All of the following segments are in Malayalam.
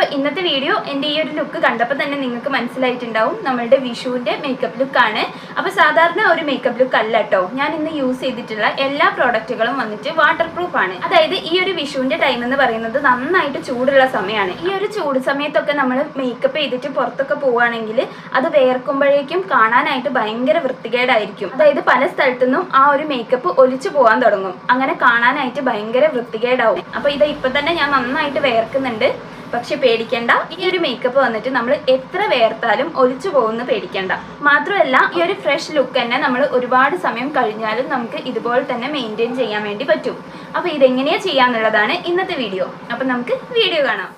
അപ്പോൾ ഇന്നത്തെ വീഡിയോ എൻ്റെ ഈ ഒരു ലുക്ക് കണ്ടപ്പോൾ തന്നെ നിങ്ങൾക്ക് മനസ്സിലായിട്ടുണ്ടാവും നമ്മളുടെ വിഷുവിൻ്റെ മേക്കപ്പ് ലുക്കാണ്. അപ്പോൾ സാധാരണ ഒരു മേക്കപ്പ് ലുക്ക് അല്ല കേട്ടോ. ഞാൻ ഇന്ന് യൂസ് ചെയ്തിട്ടുള്ള എല്ലാ പ്രോഡക്റ്റുകളും വന്നിട്ട് വാട്ടർ പ്രൂഫ് ആണ്. അതായത് ഈ ഒരു വിഷുവിൻ്റെ ടൈം എന്ന് പറയുന്നത് നന്നായിട്ട് ചൂടുള്ള സമയമാണ്. ഈ ഒരു ചൂട് സമയത്തൊക്കെ നമ്മൾ മേക്കപ്പ് ചെയ്തിട്ട് പുറത്തൊക്കെ പോവുകയാണെങ്കിൽ അത് വേർക്കുമ്പോഴേക്കും കാണാനായിട്ട് ഭയങ്കര വൃത്തികേടായിരിക്കും. അതായത് പല സ്ഥലത്തുനിന്നും ആ ഒരു മേക്കപ്പ് ഒലിച്ചു പോകാൻ തുടങ്ങും. അങ്ങനെ കാണാനായിട്ട് ഭയങ്കര വൃത്തികേടാവും. അപ്പോൾ ഇത് ഇപ്പം തന്നെ ഞാൻ നന്നായിട്ട് വേർക്കുന്നുണ്ട്. പക്ഷെ പേടിക്കേണ്ട, ഈ ഒരു മേക്കപ്പ് വന്നിട്ട് നമ്മൾ എത്ര വേർത്താലും ഒലിച്ചു പോകുന്ന പേടിക്കേണ്ട. മാത്രമല്ല ഈ ഒരു ഫ്രഷ് ലുക്ക് തന്നെ നമ്മൾ ഒരുപാട് സമയം കഴിഞ്ഞാലും നമുക്ക് ഇതുപോലെ തന്നെ മെയിൻറ്റെയിൻ ചെയ്യാൻ വേണ്ടി പറ്റും. അപ്പോൾ ഇതെങ്ങനെയാണ് ചെയ്യാന്നുള്ളതാണ് ഇന്നത്തെ വീഡിയോ. അപ്പോൾ നമുക്ക് വീഡിയോ കാണാം.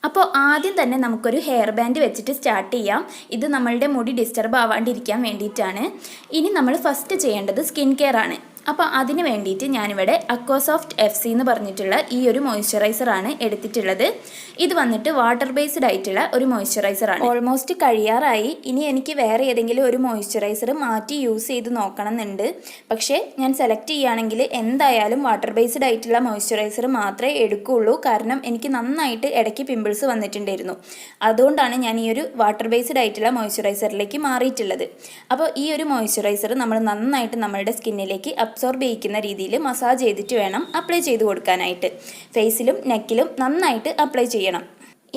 അപ്പോൾ ആദ്യം തന്നെ നമുക്കൊരു ഹെയർ ബാൻഡ് വെച്ചിട്ട് സ്റ്റാർട്ട് ചെയ്യാം. ഇത് നമ്മളുടെ മുടി ഡിസ്റ്റർബ് ആവാണ്ടിരിക്കാൻ വേണ്ടിയിട്ടാണ്. ഇനി നമ്മൾ ഫസ്റ്റ് ചെയ്യേണ്ടത് സ്കിൻ കെയർ ആണ്. അപ്പോൾ അതിന് വേണ്ടിയിട്ട് ഞാനിവിടെ അക്വാസോഫ്റ്റ് FC എന്ന് പറഞ്ഞിട്ടുള്ള ഈ ഒരു മോയ്സ്ചറൈസറാണ് എടുത്തിട്ടുള്ളത്. ഇത് വന്നിട്ട് വാട്ടർ ബേസ്ഡ് ആയിട്ടുള്ള ഒരു മോയ്സ്ചറൈസറാണ്. ഓൾമോസ്റ്റ് കഴിയാറായി. ഇനി എനിക്ക് വേറെ ഏതെങ്കിലും ഒരു മോയ്സ്ചറൈസർ മാറ്റി യൂസ് ചെയ്ത് നോക്കണം എന്നുണ്ട്. പക്ഷേ ഞാൻ സെലക്ട് ചെയ്യുകയാണെങ്കിൽ എന്തായാലും വാട്ടർ ബേസ്ഡ് ആയിട്ടുള്ള മോയ്സ്ചറൈസർ മാത്രമേ എടുക്കുകയുള്ളൂ. കാരണം എനിക്ക് നന്നായിട്ട് ഇടയ്ക്ക് പിമ്പിൾസ് വന്നിട്ടുണ്ടായിരുന്നു. അതുകൊണ്ടാണ് ഞാൻ ഈ ഒരു വാട്ടർ ബേസ്ഡ് ആയിട്ടുള്ള മോയ്സ്ചറൈസറിലേക്ക് മാറിയിട്ടുള്ളത്. അപ്പോൾ ഈ ഒരു മോയ്സ്ചറൈസർ നമ്മൾ നന്നായിട്ട് നമ്മളുടെ സ്കിന്നിലേക്ക് അബ്സോർബ് ചെയ്യിക്കുന്ന രീതിയിൽ മസാജ് ചെയ്തിട്ട് വേണം അപ്ലൈ ചെയ്ത് കൊടുക്കാനായിട്ട്. ഫേസിലും നെക്കിലും നന്നായിട്ട് അപ്ലൈ ചെയ്യണം.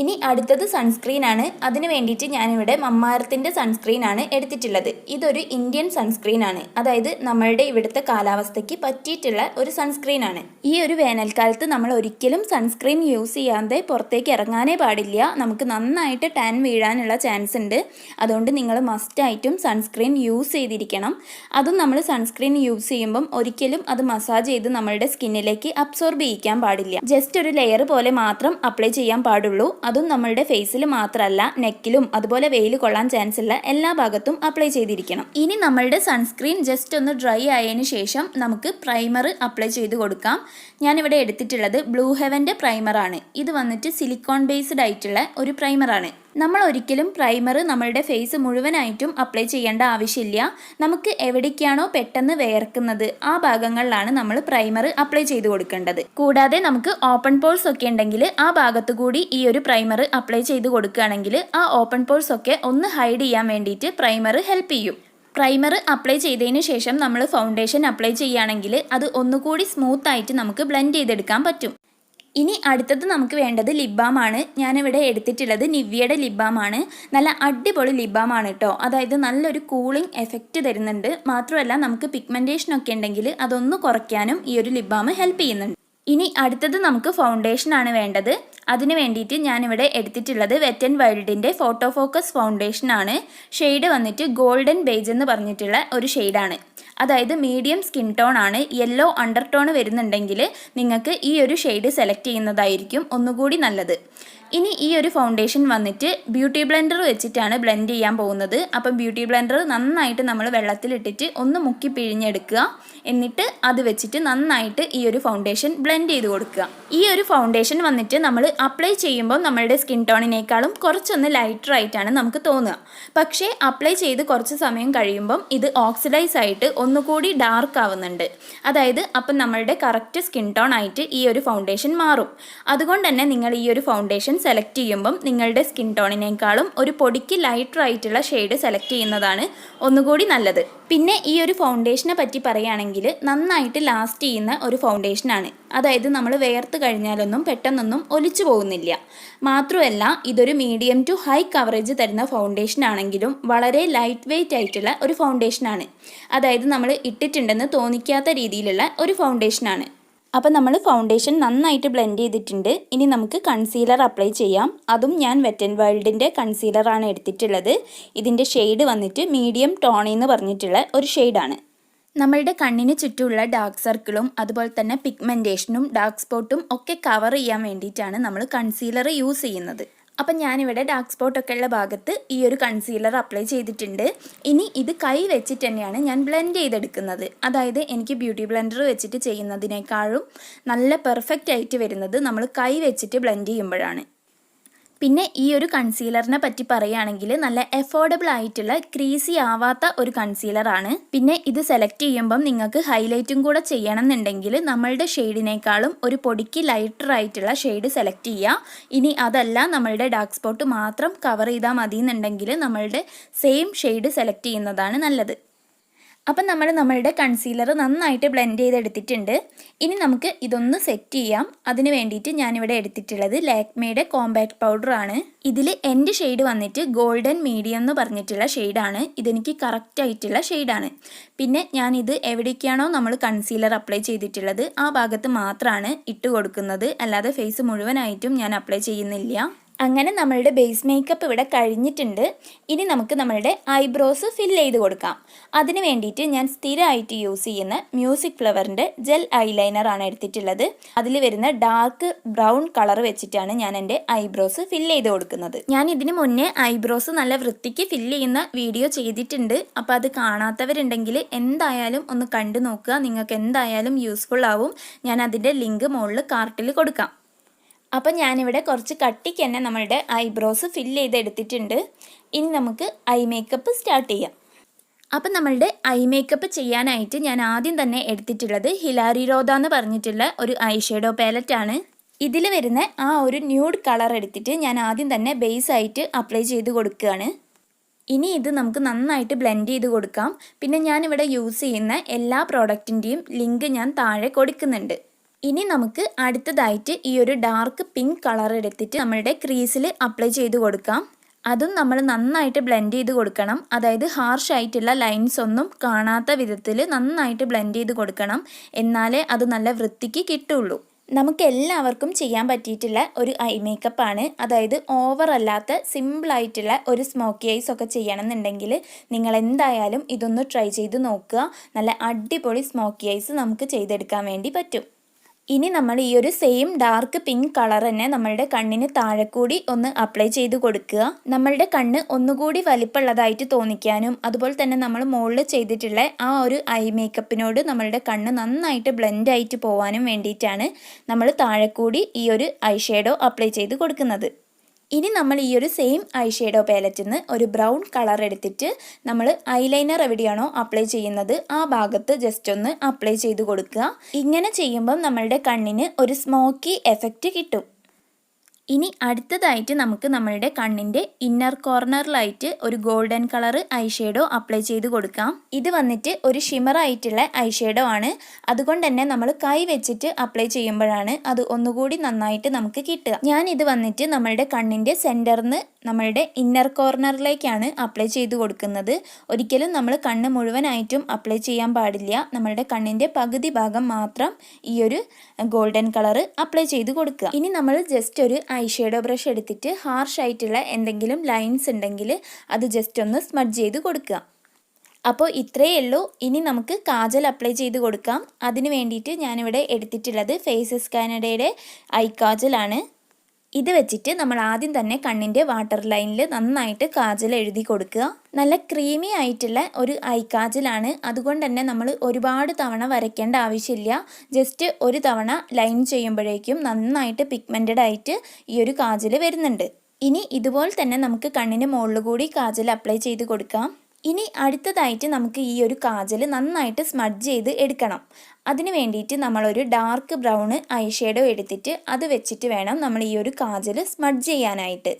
ഇനി അടുത്തത് സൺസ്ക്രീൻ ആണ്. അതിന് വേണ്ടിയിട്ട് ഞാനിവിടെ മമാഎർത്തിൻ്റെ സൺസ്ക്രീൻ ആണ് എടുത്തിട്ടുള്ളത്. ഇതൊരു ഇന്ത്യൻ സൺസ്ക്രീൻ ആണ്. അതായത് നമ്മളുടെ ഇവിടുത്തെ കാലാവസ്ഥയ്ക്ക് പറ്റിയിട്ടുള്ള ഒരു സൺസ്ക്രീൻ ആണ്. ഈ ഒരു വേനൽക്കാലത്ത് നമ്മൾ ഒരിക്കലും സൺസ്ക്രീൻ യൂസ് ചെയ്യാതെ പുറത്തേക്ക് ഇറങ്ങാനേ പാടില്ല. നമുക്ക് നന്നായിട്ട് ടാൻ വീഴാനുള്ള ചാൻസ് ഉണ്ട്. അതുകൊണ്ട് നിങ്ങൾ മസ്റ്റായിട്ടും സൺസ്ക്രീൻ യൂസ് ചെയ്തിരിക്കണം. അതും നമ്മൾ സൺസ്ക്രീൻ യൂസ് ചെയ്യുമ്പം ഒരിക്കലും അത് മസാജ് ചെയ്ത് നമ്മളുടെ സ്കിന്നിലേക്ക് അബ്സോർബ് ചെയ്യിക്കാൻ പാടില്ല. ജസ്റ്റ് ഒരു ലെയർ പോലെ മാത്രം അപ്ലൈ ചെയ്യാൻ പാടുള്ളൂ. അതും നമ്മളുടെ ഫേസിൽ മാത്രമല്ല, നെക്കിലും അതുപോലെ വെയിൽ കൊള്ളാൻ ചാൻസ് ഉള്ള എല്ലാ ഭാഗത്തും അപ്ലൈ ചെയ്തിരിക്കണം. ഇനി നമ്മളുടെ സൺസ്ക്രീൻ ജസ്റ്റ് ഒന്ന് ഡ്രൈ ആയതിനു ശേഷം നമുക്ക് പ്രൈമർ അപ്ലൈ ചെയ്ത് കൊടുക്കാം. ഞാനിവിടെ എടുത്തിട്ടുള്ളത് ബ്ലൂ ഹെവൻ്റെ പ്രൈമറാണ്. ഇത് വന്നിട്ട് സിലിക്കോൺ ബേസ്ഡ് ആയിട്ടുള്ള ഒരു പ്രൈമറാണ്. നമ്മൾ ഒരിക്കലും പ്രൈമർ നമ്മളുടെ ഫേസ് മുഴുവനായിട്ടും അപ്ലൈ ചെയ്യേണ്ട ആവശ്യമില്ല. നമുക്ക് എവിടേക്കാണോ പെട്ടെന്ന് വേർക്കുന്നത് ആ ഭാഗങ്ങളിലാണ് നമ്മൾ പ്രൈമർ അപ്ലൈ ചെയ്ത് കൊടുക്കേണ്ടത്. കൂടാതെ നമുക്ക് ഓപ്പൺ പോൾസ് ഒക്കെ ഉണ്ടെങ്കിൽ ആ ഭാഗത്തു കൂടി ഈ ഒരു പ്രൈമർ അപ്ലൈ ചെയ്ത് കൊടുക്കുകയാണെങ്കിൽ ആ ഓപ്പൺ പോൾസ് ഒക്കെ ഒന്ന് ഹൈഡ് ചെയ്യാൻ വേണ്ടിയിട്ട് പ്രൈമർ ഹെൽപ്പ് ചെയ്യും. പ്രൈമർ അപ്ലൈ ചെയ്തതിന് ശേഷം നമ്മൾ ഫൗണ്ടേഷൻ അപ്ലൈ ചെയ്യുകയാണെങ്കിൽ അത് ഒന്നുകൂടി സ്മൂത്ത് ആയിട്ട് നമുക്ക് ബ്ലെൻഡ് ചെയ്തെടുക്കാൻ പറ്റും. ഇനി അടുത്തത് നമുക്ക് വേണ്ടത് ലിപ് ബാം ആണ്. ഞാനിവിടെ എടുത്തിട്ടുള്ളത് നിവ്യയുടെ ലിപ് ബാം ആണ്. നല്ല അടിപൊളി ലിപ് ബാം ആണ് കേട്ടോ. അതായത് നല്ലൊരു കൂളിംഗ് എഫക്റ്റ് തരുന്നുണ്ട്. മാത്രമല്ല നമുക്ക് പിഗ്മെൻറ്റേഷൻ ഒക്കെ ഉണ്ടെങ്കിൽ അതൊന്ന് കുറയ്ക്കാനും ഈ ഒരു ലിപ് ബാം ഹെൽപ്പ് ചെയ്യുന്നുണ്ട്. ഇനി അടുത്തത് നമുക്ക് ഫൗണ്ടേഷൻ ആണ് വേണ്ടത്. അതിന് വേണ്ടിയിട്ട് ഞാനിവിടെ എടുത്തിട്ടുള്ളത് വെറ്റ് ആൻഡ് വൈൽഡിൻ്റെ ഫോട്ടോ ഫോക്കസ് ഫൗണ്ടേഷൻ ആണ്. ഷെയ്ഡ് വന്നിട്ട് ഗോൾഡൻ ബേജ് എന്ന് പറഞ്ഞിട്ടുള്ള ഒരു ഷെയ്ഡാണ്. അതായത് മീഡിയം സ്കിൻ ടോൺ ആണ്. യെല്ലോ അണ്ടർ ടോൺ വരുന്നുണ്ടെങ്കിൽ നിങ്ങൾക്ക് ഈ ഒരു ഷെയ്ഡ് സെലക്ട് ചെയ്യുന്നതായിരിക്കും ഒന്നുകൂടി നല്ലത്. ഇനി ഈ ഒരു ഫൗണ്ടേഷൻ വന്നിട്ട് ബ്യൂട്ടി ബ്ലെൻഡർ വെച്ചിട്ടാണ് ബ്ലെൻഡ് ചെയ്യാൻ പോകുന്നത്. അപ്പം ബ്യൂട്ടി ബ്ലെൻഡർ നന്നായിട്ട് നമ്മൾ വെള്ളത്തിലിട്ടിട്ട് ഒന്ന് മുക്കി പിഴിഞ്ഞെടുക്കുക. എന്നിട്ട് അത് വെച്ചിട്ട് നന്നായിട്ട് ഈ ഒരു ഫൗണ്ടേഷൻ ബ്ലെൻഡ് ചെയ്ത് കൊടുക്കുക. ഈ ഒരു ഫൗണ്ടേഷൻ വന്നിട്ട് നമ്മൾ അപ്ലൈ ചെയ്യുമ്പോൾ നമ്മളുടെ സ്കിൻ ടോണിനേക്കാളും കുറച്ചൊന്ന് ലൈറ്റർ ആയിട്ടാണ് നമുക്ക് തോന്നുക. പക്ഷേ അപ്ലൈ ചെയ്ത് കുറച്ച് സമയം കഴിയുമ്പം ഇത് ഓക്സിഡൈസ് ആയിട്ട് ഒന്നുകൂടി ഡാർക്ക് ആവുന്നുണ്ട്. അതായത് അപ്പം നമ്മളുടെ കറക്റ്റ് സ്കിൻ ടോൺ ആയിട്ട് ഈ ഒരു ഫൗണ്ടേഷൻ മാറും. അതുകൊണ്ട് തന്നെ നിങ്ങൾ ഈ ഒരു ഫൗണ്ടേഷൻ സെലക്ട് ചെയ്യുമ്പം നിങ്ങളുടെ സ്കിൻ ടോണിനേക്കാളും ഒരു പൊടിക്ക് ലൈറ്റർ ആയിട്ടുള്ള ഷെയ്ഡ് സെലക്ട് ചെയ്യുന്നതാണ് ഒന്നുകൂടി നല്ലത്. പിന്നെ ഈ ഒരു ഫൗണ്ടേഷനെ പറ്റി പറയുകയാണെങ്കിൽ നന്നായിട്ട് ലാസ്റ്റ് ചെയ്യുന്ന ഒരു ഫൗണ്ടേഷനാണ്. അതായത് നമ്മൾ വേർത്ത് കഴിഞ്ഞാലൊന്നും പെട്ടെന്നൊന്നും ഒലിച്ചു പോകുന്നില്ല. മാത്രമല്ല ഇതൊരു മീഡിയം ടു ഹൈ കവറേജ് തരുന്ന ഫൗണ്ടേഷൻ ആണെങ്കിലും വളരെ ലൈറ്റ് വെയ്റ്റ് ആയിട്ടുള്ള ഒരു ഫൗണ്ടേഷനാണ്. അതായത് നമ്മൾ ഇട്ടിട്ടുണ്ടെന്ന് തോന്നിക്കാത്ത രീതിയിലുള്ള ഒരു ഫൗണ്ടേഷനാണ്. അപ്പോൾ നമ്മൾ ഫൗണ്ടേഷൻ നന്നായിട്ട് ബ്ലെൻഡ് ചെയ്തിട്ടുണ്ട്. ഇനി നമുക്ക് കൺസീലർ അപ്ലൈ ചെയ്യാം. അതും ഞാൻ വെറ്റ് ആൻഡ് വൈൽഡിൻ്റെ കൺസീലറാണ് എടുത്തിട്ടുള്ളത്. ഇതിൻ്റെ ഷെയ്ഡ് വന്നിട്ട് മീഡിയം ടോണി എന്ന് പറഞ്ഞിട്ടുള്ള ഒരു ഷെയ്ഡാണ്. നമ്മളുടെ കണ്ണിന് ചുറ്റുമുള്ള ഡാർക്ക് സർക്കിളും അതുപോലെ തന്നെ പിഗ്മെൻറ്റേഷനും ഡാർക്ക് സ്പോട്ടും ഒക്കെ കവർ ചെയ്യാൻ വേണ്ടിയിട്ടാണ് നമ്മൾ കൺസീലർ യൂസ് ചെയ്യുന്നത്. അപ്പം ഞാനിവിടെ ഡാർക്ക് സ്പോട്ടൊക്കെ ഉള്ള ഭാഗത്ത് ഈ ഒരു കൺസീലർ അപ്ലൈ ചെയ്തിട്ടുണ്ട്. ഇനി ഇത് കൈ വെച്ചിട്ട് തന്നെയാണ് ഞാൻ ബ്ലെൻഡ് ചെയ്തെടുക്കുന്നത്. അതായത് എനിക്ക് ബ്യൂട്ടി ബ്ലെൻഡർ വെച്ചിട്ട് ചെയ്യുന്നതിനേക്കാളും നല്ല പെർഫെക്റ്റ് ആയിട്ട് വരുന്നത് നമ്മൾ കൈ വെച്ചിട്ട് ബ്ലെൻഡ് ചെയ്യുമ്പോഴാണ്. പിന്നെ ഈ ഒരു കൺസീലറിനെ പറ്റി പറയുകയാണെങ്കിൽ നല്ല എഫോർഡബിൾ ആയിട്ടുള്ള ക്രീസി ആവാത്ത ഒരു കൺസീലറാണ്. പിന്നെ ഇത് സെലക്ട് ചെയ്യുമ്പം നിങ്ങൾക്ക് ഹൈലൈറ്റും കൂടെ ചെയ്യണം എന്നുണ്ടെങ്കിൽ നമ്മളുടെ ഷെയ്ഡിനേക്കാളും ഒരു പൊടിക്ക് ലൈറ്റർ ആയിട്ടുള്ള ഷെയ്ഡ് സെലക്ട് ചെയ്യുക. ഇനി അതല്ല നമ്മളുടെ ഡാർക്ക് സ്പോട്ട് മാത്രം കവർ ചെയ്താൽ മതി എന്നുണ്ടെങ്കിൽ നമ്മളുടെ സെയിം ഷെയ്ഡ് സെലക്ട് ചെയ്യുന്നതാണ് നല്ലത്. അപ്പം നമ്മളുടെ കൺസീലർ നന്നായിട്ട് ബ്ലെൻഡ് ചെയ്തെടുത്തിട്ടുണ്ട്. ഇനി നമുക്ക് ഇതൊന്ന് സെറ്റ് ചെയ്യാം. അതിന് വേണ്ടിയിട്ട് ഞാനിവിടെ എടുത്തിട്ടുള്ളത് ലാക്മേയുടെ കോമ്പാക്ട് പൗഡറാണ്. ഇതിൽ എൻ്റെ ഷെയ്ഡ് വന്നിട്ട് ഗോൾഡൻ മീഡിയം എന്ന് പറഞ്ഞിട്ടുള്ള ഷെയ്ഡാണ്. ഇതെനിക്ക് കറക്റ്റ് ആയിട്ടുള്ള ഷെയ്ഡാണ്. പിന്നെ ഞാനിത് എവിടേക്കാണോ നമ്മൾ കൺസീലർ അപ്ലൈ ചെയ്തിട്ടുള്ളത് ആ ഭാഗത്ത് മാത്രമാണ് ഇട്ട് കൊടുക്കുന്നത്. അല്ലാതെ ഫേസ് മുഴുവനായിട്ടും ഞാൻ അപ്ലൈ ചെയ്യുന്നില്ല. അങ്ങനെ നമ്മളുടെ ബേസ് മേക്കപ്പ് ഇവിടെ കഴിഞ്ഞിട്ടുണ്ട്. ഇനി നമുക്ക് നമ്മളുടെ ഐബ്രോസ് ഫില്ല് ചെയ്ത് കൊടുക്കാം. അതിന് വേണ്ടിയിട്ട് ഞാൻ സ്ഥിരമായിട്ട് യൂസ് ചെയ്യുന്ന മ്യൂസിക് ഫ്ലവറിൻ്റെ ജെൽ ഐലൈനർ ആണ് എടുത്തിട്ടുള്ളത്. അതിൽ വരുന്ന ഡാർക്ക് ബ്രൗൺ കളർ വെച്ചിട്ടാണ് ഞാൻ എൻ്റെ ഐബ്രോസ് ഫില്ല് ചെയ്ത് കൊടുക്കുന്നത്. ഞാൻ ഇതിന് മുന്നേ ഐബ്രോസ് നല്ല വൃത്തിക്ക് ഫില്ല് ചെയ്യുന്ന വീഡിയോ ചെയ്തിട്ടുണ്ട്. അപ്പോൾ അത് കാണാത്തവരുണ്ടെങ്കിൽ എന്തായാലും ഒന്ന് കണ്ടു നോക്കുക. നിങ്ങൾക്ക് എന്തായാലും യൂസ്ഫുൾ ആവും. ഞാൻ അതിൻ്റെ ലിങ്ക് മുകളിൽ കാർട്ടിൽ കൊടുക്കാം. അപ്പം ഞാനിവിടെ കുറച്ച് കട്ടിക്ക് തന്നെ നമ്മളുടെ ഐബ്രോസ് ഫില്ല് ചെയ്തെടുത്തിട്ടുണ്ട്. ഇനി നമുക്ക് ഐ മേക്കപ്പ് സ്റ്റാർട്ട് ചെയ്യാം. അപ്പം നമ്മളുടെ ഐ മേക്കപ്പ് ചെയ്യാനായിട്ട് ഞാൻ ആദ്യം തന്നെ എടുത്തിട്ടുള്ളത് ഹിലാരി റോദ എന്ന് പറഞ്ഞിട്ടുള്ള ഒരു ഐ ഷേഡോ പാലറ്റാണ്. ഇതിൽ വരുന്ന ആ ഒരു ന്യൂഡ് കളർ എടുത്തിട്ട് ഞാൻ ആദ്യം തന്നെ ബേസ് ആയിട്ട് അപ്ലൈ ചെയ്ത് കൊടുക്കുകയാണ്. ഇനി ഇത് നമുക്ക് നന്നായിട്ട് ബ്ലെൻഡ് ചെയ്ത് കൊടുക്കാം. പിന്നെ ഞാനിവിടെ യൂസ് ചെയ്യുന്ന എല്ലാ പ്രോഡക്റ്റിൻ്റെയും ലിങ്ക് ഞാൻ താഴെ കൊടുക്കുന്നുണ്ട്. ഇനി നമുക്ക് അടുത്തതായിട്ട് ഈ ഒരു ഡാർക്ക് പിങ്ക് കളർ എടുത്തിട്ട് നമ്മളുടെ ക്രീസിൽ അപ്ലൈ ചെയ്ത് കൊടുക്കാം. അതും നമ്മൾ നന്നായിട്ട് ബ്ലെൻഡ് ചെയ്ത് കൊടുക്കണം. അതായത് ഹാർഷ് ആയിട്ടുള്ള ലൈൻസ് ഒന്നും കാണാത്ത വിധത്തിൽ നന്നായിട്ട് ബ്ലെൻഡ് ചെയ്ത് കൊടുക്കണം. എന്നാലേ അത് നല്ല വൃത്തിക്ക് കിട്ടുള്ളൂ. നമുക്ക് എല്ലാവർക്കും ചെയ്യാൻ പറ്റിയിട്ടുള്ള ഒരു ഐ മേക്കപ്പാണ്. അതായത് ഓവർ അല്ലാത്ത സിമ്പിളായിട്ടുള്ള ഒരു സ്മോക്കി ഐസ് ഒക്കെ ചെയ്യണമെന്നുണ്ടെങ്കിൽ നിങ്ങൾ എന്തായാലും ഇതൊന്ന് ട്രൈ ചെയ്ത് നോക്കുക. നല്ല അടിപൊളി സ്മോക്കി ഐസ് നമുക്ക് ചെയ്തെടുക്കാൻ വേണ്ടി പറ്റും. ഇനി നമ്മൾ ഈ ഒരു സെയിം ഡാർക്ക് പിങ്ക് കളർ തന്നെ നമ്മളുടെ കണ്ണിന് താഴെ കൂടി ഒന്ന് അപ്ലൈ ചെയ്ത് കൊടുക്കുക. നമ്മളുടെ കണ്ണ് ഒന്നുകൂടി വലിപ്പമുള്ളതായിട്ട് തോന്നിക്കാനും അതുപോലെ തന്നെ നമ്മൾ മുകളിൽ ചെയ്തിട്ടുള്ള ആ ഒരു ഐ മേക്കപ്പിനോട് നമ്മളുടെ കണ്ണ് നന്നായിട്ട് ബ്ലെൻഡ് ആയിട്ട് പോകാനും വേണ്ടിയിട്ടാണ് നമ്മൾ താഴെ കൂടി ഈ ഒരു ഐ ഷേഡോ അപ്ലൈ ചെയ്ത് കൊടുക്കുന്നത്. ഇനി നമ്മൾ ഈ ഒരു സെയിം ഐ ഷേഡോ പാലറ്റിൽ നിന്ന് ഒരു ബ്രൗൺ കളർ എടുത്തിട്ട് നമ്മൾ ഐലൈനർ എവിടെയാണോ അപ്ലൈ ചെയ്യുന്നത് ആ ഭാഗത്ത് ജസ്റ്റ് ഒന്ന് അപ്ലൈ ചെയ്ത് കൊടുക്കുക. ഇങ്ങനെ ചെയ്യുമ്പം നമ്മളുടെ കണ്ണിന് ഒരു സ്മോക്കി എഫക്റ്റ് കിട്ടും. ഇനി അടുത്തതായിട്ട് നമുക്ക് നമ്മളുടെ കണ്ണിൻ്റെ ഇന്നർ കോർണറിലായിട്ട് ഒരു golden colour I shadow apply ചെയ്ത് കൊടുക്കാം. ഇത് വന്നിട്ട് ഒരു ഷിമർ ആയിട്ടുള്ള ഐ ഷേഡോ ആണ്. അതുകൊണ്ട് തന്നെ നമ്മൾ കൈ വെച്ചിട്ട് അപ്ലൈ ചെയ്യുമ്പോഴാണ് അത് ഒന്നുകൂടി നന്നായിട്ട് നമുക്ക് കിട്ടുക. ഞാൻ ഇത് വന്നിട്ട് നമ്മളുടെ കണ്ണിൻ്റെ സെൻറ്ററിന്ന് നമ്മളുടെ ഇന്നർ കോർണറിലേക്കാണ് അപ്ലൈ ചെയ്ത് കൊടുക്കുന്നത്. ഒരിക്കലും നമ്മൾ കണ്ണ് മുഴുവനായിട്ടും അപ്ലൈ ചെയ്യാൻ പാടില്ല. നമ്മളുടെ കണ്ണിൻ്റെ പകുതി ഭാഗം മാത്രം ഈ ഒരു ഗോൾഡൻ കളർ അപ്ലൈ ചെയ്ത് കൊടുക്കുക. ഇനി നമ്മൾ ജസ്റ്റ് ഒരു ഐ ഷേഡോ ബ്രഷ് എടുത്തിട്ട് ഹാർഷ് ആയിട്ടുള്ള എന്തെങ്കിലും ലൈൻസ് ഉണ്ടെങ്കിൽ അത് ജസ്റ്റ് ഒന്ന് സ്മഡ്ജ് ചെയ്ത് കൊടുക്കുക. അപ്പോൾ ഇത്രയേ ഉള്ളൂ. ഇനി നമുക്ക് കാജൽ അപ്ലൈ ചെയ്ത് കൊടുക്കാം. അതിന് വേണ്ടിയിട്ട് ഞാനിവിടെ എടുത്തിട്ടുള്ളത് ഫേസസ് കാനഡയുടെ ഐ കാജലാണ്. ഇത് വെച്ചിട്ട് നമ്മൾ ആദ്യം തന്നെ കണ്ണിൻ്റെ വാട്ടർ ലൈനിൽ നന്നായിട്ട് കാജൽ എഴുതി കൊടുക്കുക. നല്ല ക്രീമി ആയിട്ടുള്ള ഒരു ഐ കാജലാണ്. അതുകൊണ്ട് തന്നെ നമ്മൾ ഒരുപാട് തവണ വരയ്ക്കേണ്ട ആവശ്യമില്ല. ജസ്റ്റ് ഒരു തവണ ലൈൻ ചെയ്യുമ്പോഴേക്കും നന്നായിട്ട് പിഗ്മെൻറ്റഡ് ആയിട്ട് ഈ ഒരു കാജൽ വരുന്നുണ്ട്. ഇനി ഇതുപോലെ തന്നെ നമുക്ക് കണ്ണിന് മുകളിൽ കൂടി കാജൽ അപ്ലൈ ചെയ്ത് കൊടുക്കാം. ഇനി അടുത്തതായിട്ട് നമുക്ക് ഈ ഒരു കാജൽ നന്നായിട്ട് സ്മഡ്ജ് ചെയ്ത് എടുക്കണം. അതിന് വേണ്ടിയിട്ട് നമ്മളൊരു ഡാർക്ക് ബ്രൗൺ ഐ ഷേഡോ എടുത്തിട്ട് അത് വെച്ചിട്ട് വേണം നമ്മൾ ഈ ഒരു കാജൽ സ്മഡ്ജ് ചെയ്യാനായിട്ട്.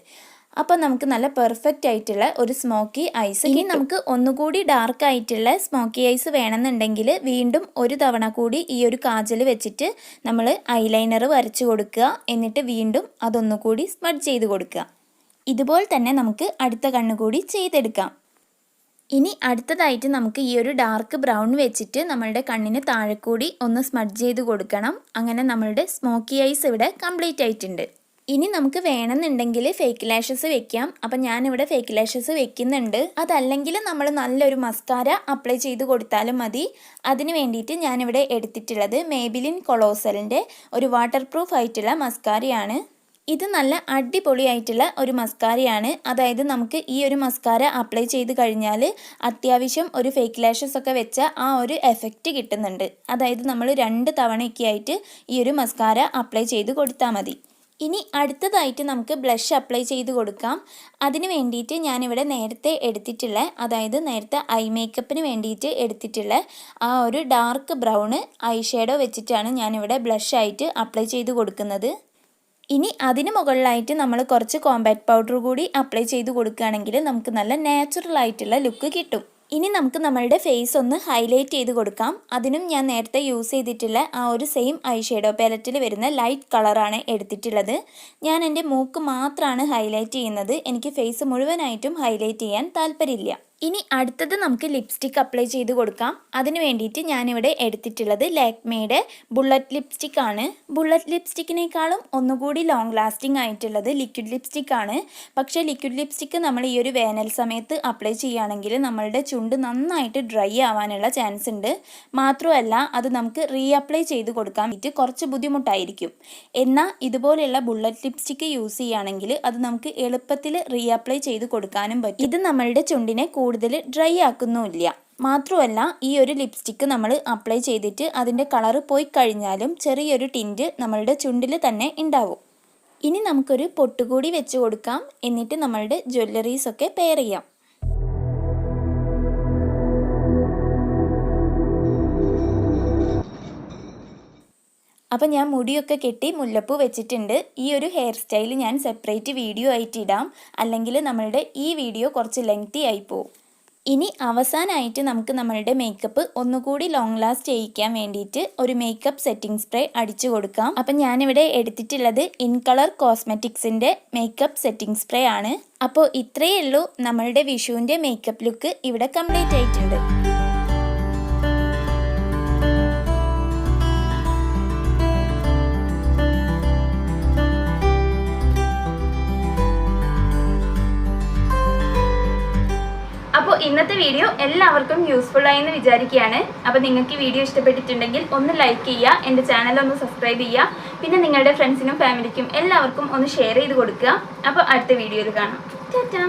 അപ്പോൾ നമുക്ക് നല്ല പെർഫെക്റ്റ് ആയിട്ടുള്ള ഒരു സ്മോക്കി ഐസ്. ഇനി നമുക്ക് ഒന്നുകൂടി ഡാർക്ക് ആയിട്ടുള്ള സ്മോക്കി ഐസ് വേണമെന്നുണ്ടെങ്കിൽ വീണ്ടും ഒരു തവണ കൂടി ഈ ഒരു കാജൽ വെച്ചിട്ട് നമ്മൾ ഐലൈനർ വരച്ചു കൊടുക്കുക. എന്നിട്ട് വീണ്ടും അതൊന്നുകൂടി സ്മഡ്ജ് ചെയ്ത് കൊടുക്കുക. ഇതുപോലെ തന്നെ നമുക്ക് അടുത്ത കണ്ണുകൂടി ചെയ്തെടുക്കാം. ഇനി അടുത്തതായിട്ട് നമുക്ക് ഈ ഒരു ഡാർക്ക് ബ്രൗൺ വെച്ചിട്ട് നമ്മളുടെ കണ്ണിന് താഴെ കൂടി ഒന്ന് സ്മഡ്ജ് ചെയ്ത് കൊടുക്കണം. അങ്ങനെ നമ്മളുടെ സ്മോക്കി ഐസ് ഇവിടെ കംപ്ലീറ്റ് ആയിട്ടുണ്ട്. ഇനി നമുക്ക് വേണമെന്നുണ്ടെങ്കിൽ ഫേക്ക് ലാഷസ് വെക്കാം. അപ്പം ഞാനിവിടെ ഫേക്ക് ലാഷസ് വെക്കുന്നുണ്ട്. അതല്ലെങ്കിൽ നമ്മൾ നല്ലൊരു മസ്കാര അപ്ലൈ ചെയ്ത് കൊടുത്താലും മതി. അതിന് വേണ്ടിയിട്ട് ഞാനിവിടെ എടുത്തിട്ടുള്ളത് മേബിലിൻ കൊളോസലിൻ്റെ ഒരു വാട്ടർ പ്രൂഫ് ആയിട്ടുള്ള മസ്കാരയാണ്. ഇത് നല്ല അടിപൊളിയായിട്ടുള്ള ഒരു മസ്കാരയാണ്. അതായത് നമുക്ക് ഈ ഒരു മസ്കാര അപ്ലൈ ചെയ്ത് കഴിഞ്ഞാൽ അത്യാവശ്യം ഒരു ഫേക്ക് ലാഷസ് ഒക്കെ വെച്ച ആ ഒരു എഫക്റ്റ് കിട്ടുന്നുണ്ട്. അതായത് നമ്മൾ 2 തവണയൊക്കെ ആയിട്ട് ഈ ഒരു മസ്കാര അപ്ലൈ ചെയ്ത് കൊടുത്താൽ മതി. ഇനി അടുത്തതായിട്ട് നമുക്ക് ബ്ലഷ് അപ്ലൈ ചെയ്ത് കൊടുക്കാം. അതിന് വേണ്ടിയിട്ട് ഞാനിവിടെ നേരത്തെ എടുത്തിട്ടുള്ള, അതായത് നേരത്തെ ഐ മേക്കപ്പിന് വേണ്ടിയിട്ട് എടുത്തിട്ടുള്ള ആ ഒരു ഡാർക്ക് ബ്രൗൺ ഐ ഷാഡോ വെച്ചിട്ടാണ് ഞാനിവിടെ ബ്ലഷ് ആയിട്ട് അപ്ലൈ ചെയ്ത് കൊടുക്കുന്നത്. ഇനി അതിന് മുകളിലായിട്ട് നമ്മൾ കുറച്ച് കോമ്പാക്ട് പൗഡർ കൂടി അപ്ലൈ ചെയ്ത് കൊടുക്കുകയാണെങ്കിൽ നമുക്ക് നല്ല നാച്ചുറൽ ആയിട്ടുള്ള ലുക്ക് കിട്ടും. ഇനി നമുക്ക് നമ്മളുടെ ഫേസ് ഒന്ന് ഹൈലൈറ്റ് ചെയ്ത് കൊടുക്കാം. അതിനും ഞാൻ നേരത്തെ യൂസ് ചെയ്തിട്ടുള്ള ആ ഒരു സെയിം ഐ ഷാഡോ പാലറ്റിൽ വരുന്ന ലൈറ്റ് കളറാണ് എടുത്തിട്ടുള്ളത്. ഞാൻ എൻ്റെ മൂക്ക് മാത്രമാണ് ഹൈലൈറ്റ് ചെയ്യുന്നത്. എനിക്ക് ഫേസ് മുഴുവനായിട്ടും ഹൈലൈറ്റ് ചെയ്യാൻ താല്പര്യമില്ല. ഇനി അടുത്തത് നമുക്ക് ലിപ്സ്റ്റിക് അപ്ലൈ ചെയ്ത് കൊടുക്കാം. അതിന് വേണ്ടിയിട്ട് ഞാനിവിടെ എടുത്തിട്ടുള്ളത് ലാക്മേയുടെ ബുള്ളറ്റ് ലിപ്സ്റ്റിക് ആണ്. ബുള്ളറ്റ് ലിപ്സ്റ്റിക്കിനേക്കാളും ഒന്നുകൂടി ലോങ് ലാസ്റ്റിംഗ് ആയിട്ടുള്ളത് ലിക്വിഡ് ലിപ്സ്റ്റിക് ആണ്. പക്ഷേ ലിക്വിഡ് ലിപ്സ്റ്റിക്ക് നമ്മൾ ഈ ഒരു വേനൽ സമയത്ത് അപ്ലൈ ചെയ്യുകയാണെങ്കിൽ നമ്മളുടെ ചുണ്ട് നന്നായിട്ട് ഡ്രൈ ആവാനുള്ള ചാൻസ് ഉണ്ട്. മാത്രമല്ല അത് നമുക്ക് റീഅപ്ലൈ ചെയ്ത് കൊടുക്കാൻ വേണ്ടിയിട്ട് കുറച്ച് ബുദ്ധിമുട്ടായിരിക്കും. എന്നാൽ ഇതുപോലെയുള്ള ബുള്ളറ്റ് ലിപ്സ്റ്റിക്ക് യൂസ് ചെയ്യുകയാണെങ്കിൽ അത് നമുക്ക് എളുപ്പത്തിൽ റീഅപ്ലൈ ചെയ്ത് കൊടുക്കാനും പറ്റും. ഇത് നമ്മളുടെ ചുണ്ടിനെ കൂടുതൽ ഡ്രൈ ആക്കുന്നുമില്ല. മാത്രമല്ല ഈ ഒരു ലിപ്സ്റ്റിക്ക് നമ്മൾ അപ്ലൈ ചെയ്തിട്ട് അതിൻ്റെ കളറ് പോയി കഴിഞ്ഞാലും ചെറിയൊരു ടിൻറ്റ് നമ്മളുടെ ചുണ്ടിൽ തന്നെ ഉണ്ടാവും. ഇനി നമുക്കൊരു പൊട്ടുകൂടി വെച്ച് കൊടുക്കാം. എന്നിട്ട് നമ്മളുടെ ജ്വല്ലറീസ് ഒക്കെ പെയർ ചെയ്യാം. അപ്പോൾ ഞാൻ മുടിയൊക്കെ കെട്ടി മുല്ലപ്പൂ വെച്ചിട്ടുണ്ട്. ഈ ഒരു ഹെയർ സ്റ്റൈൽ ഞാൻ സെപ്പറേറ്റ് വീഡിയോ ആയിട്ട് ഇടാം, അല്ലെങ്കിൽ നമ്മളുടെ ഈ വീഡിയോ കുറച്ച് ലെങ്തി ആയി പോകും. ഇനി അവസാനമായിട്ട് നമുക്ക് നമ്മളുടെ മേക്കപ്പ് ഒന്നുകൂടി ലോങ് ലാസ്റ്റ് ചെയ്യിക്കാൻ വേണ്ടിയിട്ട് ഒരു മേക്കപ്പ് സെറ്റിംഗ് സ്പ്രേ അടിച്ചു കൊടുക്കാം. അപ്പം ഞാനിവിടെ എടുത്തിട്ടുള്ളത് ഇൻ കളർ കോസ്മെറ്റിക്സിൻ്റെ മേക്കപ്പ് സെറ്റിംഗ് സ്പ്രേ ആണ്. അപ്പോൾ ഇത്രയേ ഉള്ളൂ, നമ്മളുടെ വിഷുവിൻ്റെ മേക്കപ്പ് ലുക്ക് ഇവിടെ കംപ്ലീറ്റ് ആയിട്ടുണ്ട്. അപ്പോൾ ഇന്നത്തെ വീഡിയോ എല്ലാവർക്കും യൂസ്ഫുൾ ആയെന്ന് വിചാരിക്കുകയാണ്. അപ്പോൾ നിങ്ങൾക്ക് വീഡിയോ ഇഷ്ടപ്പെട്ടിട്ടുണ്ടെങ്കിൽ ഒന്ന് ലൈക്ക് ചെയ്യുക, എൻ്റെ ചാനൽ ഒന്ന് സബ്സ്ക്രൈബ് ചെയ്യുക, പിന്നെ നിങ്ങളുടെ ഫ്രണ്ട്സിനും ഫാമിലിക്കും എല്ലാവർക്കും ഒന്ന് ഷെയർ ചെയ്ത് കൊടുക്കുക. അപ്പോൾ അടുത്ത വീഡിയോയിൽ കാണാം. ടാറ്റാ.